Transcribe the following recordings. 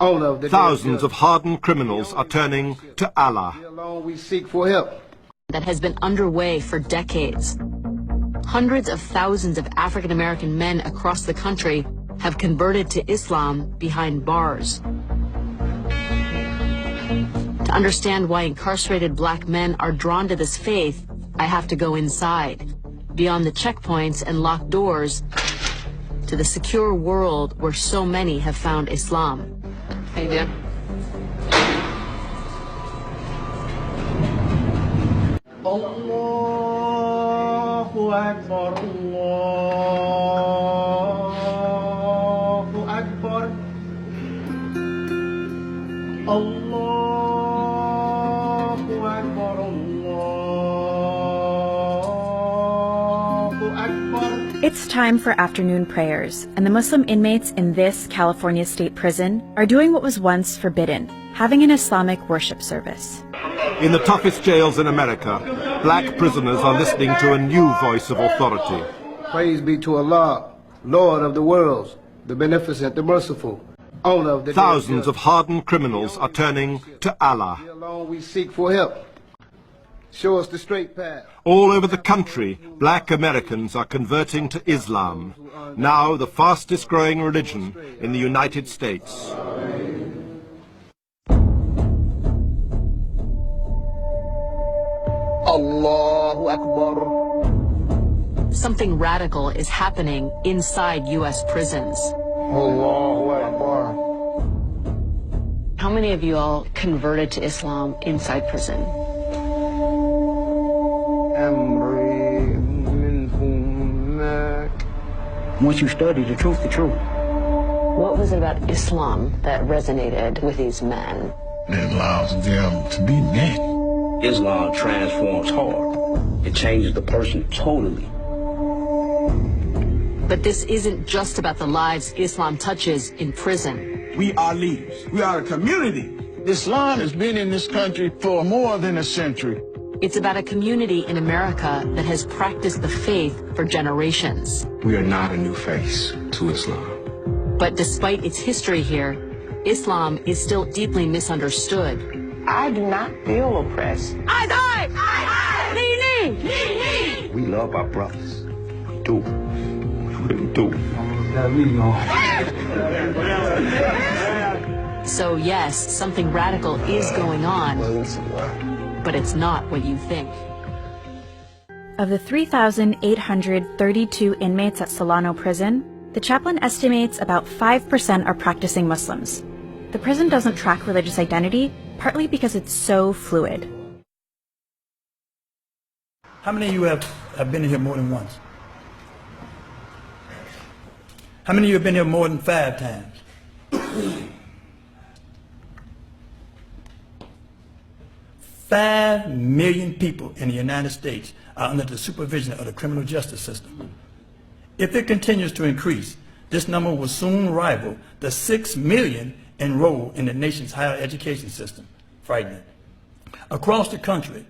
Thousands of hardened criminals are turning to Allah. We seek for help. That has been underway for decades. Hundreds of thousands of African American men across the country have converted to Islam behind bars. To understand why incarcerated black men are drawn to this faith, I have to go inside, beyond the checkpoints and locked doors, to the secure world where so many have found Islam. How you doing? Allahu Akbar, Allahu Akbar, Allahu Akbar, Allahu Akbar. It's time for afternoon prayers, and the Muslim inmates in this California state prison are doing what was once forbidden, having an Islamic worship service. In the toughest jails in America, black prisoners are listening to a new voice of authority. Praise be to Allah, Lord of the worlds, the beneficent, the merciful, owner of the Thousands of hardened criminals are turning to Allah. alone we seek for help. Show us the straight path. All over the country, black Americans are converting to Islam, now the fastest growing religion in the United States. Allahu Akbar. Something radical is happening inside U.S. prisons. Allahu Akbar. How many of you all converted to Islam inside prison? Once you study the truth, What was it about Islam that resonated with these men? It allows them to be men. Islam transforms heart. It changes the person totally. But this isn't just about the lives Islam touches in prison. We are leaders. We are a community. Islam has been in this country for more than a century. It's about a community in America that has practiced the faith for generations. We are not a new face to Islam. But despite its history here, Islam is still deeply misunderstood. I do not feel oppressed. We love our brothers. We do. We really do. So yes, something radical is going on, but it's not what you think. Of the 3,832 inmates at Solano Prison, the chaplain estimates about 5% are practicing Muslims. The prison doesn't track religious identity, partly because it's so fluid. How many of you have been in here more than once? How many of you have been here more than 5 times? 5 million people in the United States are under the supervision of the criminal justice system. If it continues to increase, this number will soon rival the 6 million enrolled in the nation's higher education system. Frightening. Across the country,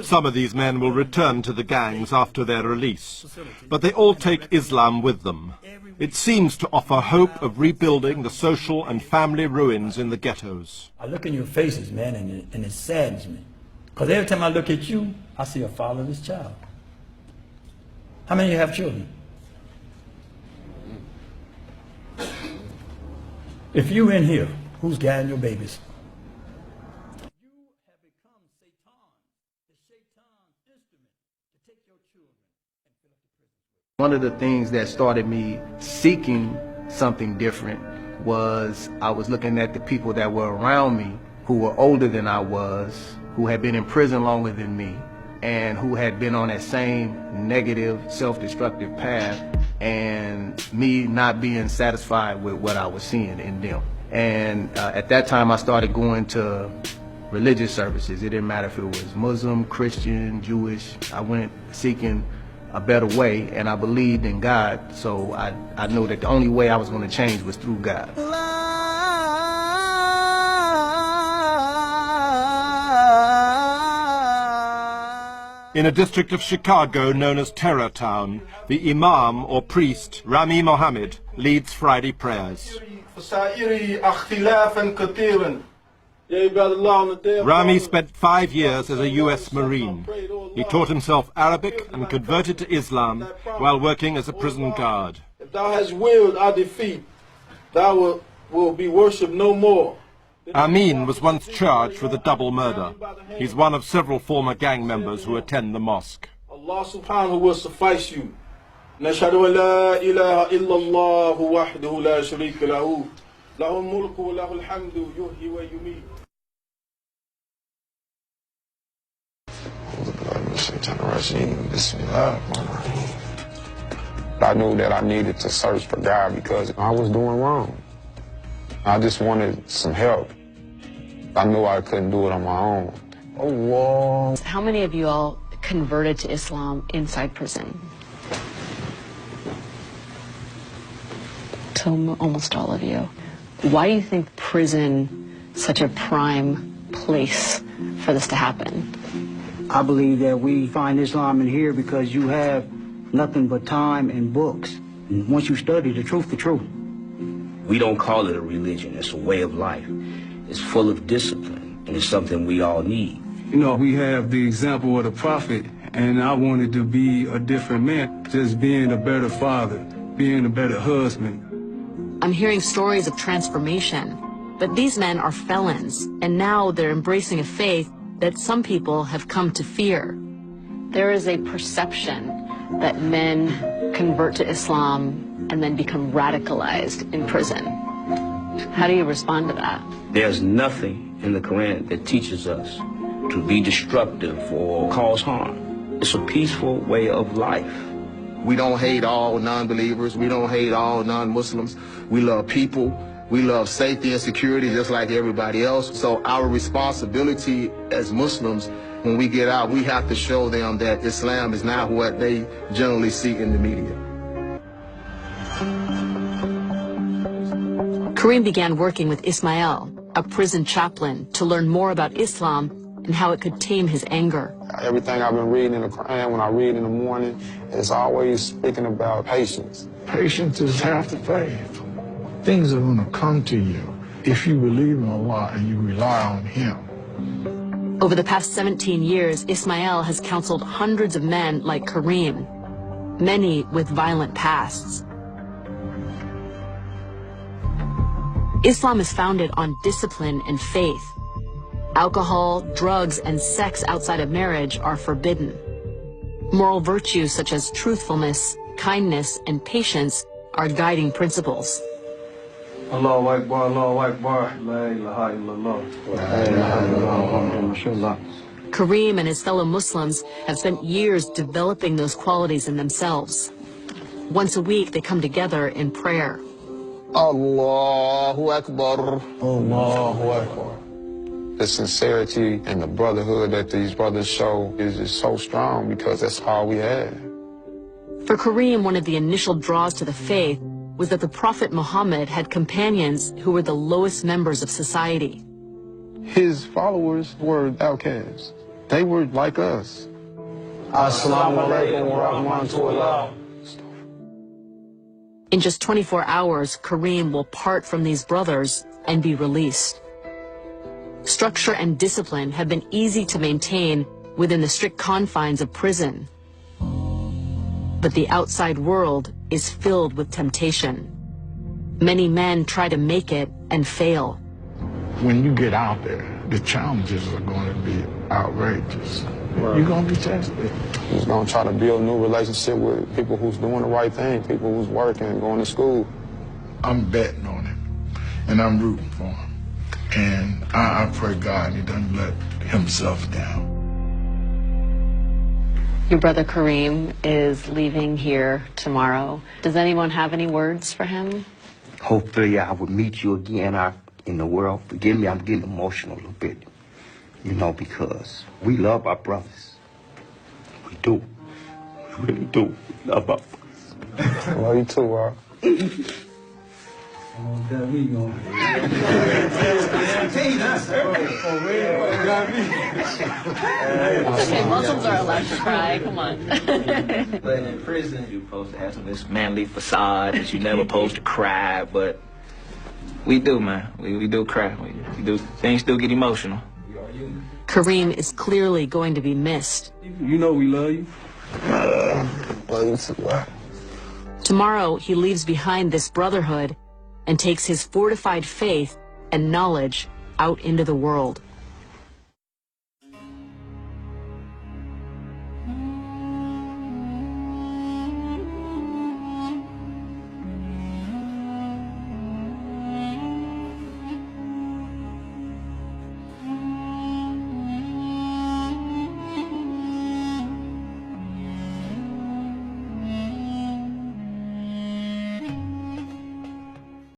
Some of these men will return to the gangs after their release, but they all take Islam with them. It seems to offer hope of rebuilding the social and family ruins in the ghettos. I look in your faces, man, and it saddens me. Because every time I look at you, I see a fatherless child. How many of you have children? If you in here, who's guiding your babies? You have become Satan, the Satan's instrument to take your children and fill up the prison. One of the things that started me seeking something different was I was looking at the people that were around me who were older than I was, who had been in prison longer than me, and who had been on that same negative, self-destructive path, and me not being satisfied with what I was seeing in them. And at that time I started going to religious services. It didn't matter if it was Muslim, Christian, Jewish. I went seeking a better way, and I believed in God, so I knew that the only way I was going to change was through God. In a district of Chicago known as Terror Town, the Imam or priest, Rami Mohammed, leads Friday prayers. Rami spent 5 years as a U.S. Marine. He taught himself Arabic and converted to Islam while working as a prison guard. If thou hast willed our defeat, thou will be worshipped no more. Amin was once charged with a double murder. He's one of several former gang members who attend the mosque. Allah subhanahu will suffice you. Nashhadu an la ilaha illallah wahdahu la sharika lahu. Lahul mulku wa lahul hamdu yuhyi wa yumeet. I knew that I needed to search for God because I was doing wrong. I just wanted some help. I knew I couldn't do it on my own. Oh, how many of you all converted to Islam inside prison? So almost all of you. Why do you think prison is such a prime place for this to happen? I believe that we find Islam in here because you have nothing but time and books. And once you study the truth. We don't call it a religion, it's a way of life. It's full of discipline, and it's something we all need. You know, we have the example of the prophet, and I wanted to be a different man, just being a better father, being a better husband. I'm hearing stories of transformation, but these men are felons, and now they're embracing a faith that some people have come to fear. There is a perception that men convert to Islam and then become radicalized in prison. How do you respond to that? There's nothing in the Quran that teaches us to be destructive or cause harm. It's a peaceful way of life. We don't hate all non-believers. We don't hate all non-Muslims. We love people. We love safety and security just like everybody else. So our responsibility as Muslims, when we get out, we have to show them that Islam is not what they generally see in the media. Kareem began working with Ismail, a prison chaplain, to learn more about Islam and how it could tame his anger. Everything I've been reading in the Quran, when I read in the morning, it's always speaking about patience. Patience is half the faith. Things are going to come to you if you believe in Allah and you rely on Him. Over the past 17 years, Ismail has counseled hundreds of men like Kareem, many with violent pasts. Islam is founded on discipline and faith. Alcohol, drugs, and sex outside of marriage are forbidden. Moral virtues such as truthfulness, kindness, and patience are guiding principles. Allahu Akbar, Allahu Akbar, la ilaha illallah. La ilaha illallah. Kareem and his fellow Muslims have spent years developing those qualities in themselves. Once a week, they come together in prayer. Allahu Akbar. Allahu Akbar. The sincerity and the brotherhood that these brothers show is just so strong because that's all we have. For Kareem, one of the initial draws to the faith was that the Prophet Muhammad had companions who were the lowest members of society. His followers were outcasts. They were like us. Assalamu alaikum wa rahmatullah. In just 24 hours, Kareem will part from these brothers and be released. Structure and discipline have been easy to maintain within the strict confines of prison. But the outside world is filled with temptation. Many men try to make it and fail. When you get out there, the challenges are going to be outrageous. Right. You're going to be tested. He's going to try to build a new relationship with people who's doing the right thing, people who's working and going to school. I'm betting on him, and I'm rooting for him. And I pray God he doesn't let himself down. Your brother Kareem is leaving here tomorrow. Does anyone have any words for him? Hopefully I will meet you again out in the world. Forgive me, I'm getting emotional a little bit. You know, because we love our brothers. We do. We really do. We love our brothers. I love you too, Rob. Oh, there we go. Okay, Muslims are allowed to cry. Come on. But in prison, you're supposed to have this manly facade that you're never supposed to cry. But we do, man. We do cry. We do. Things still get emotional. Kareem is clearly going to be missed. You know we love you. Tomorrow, he leaves behind this brotherhood and takes his fortified faith and knowledge out into the world.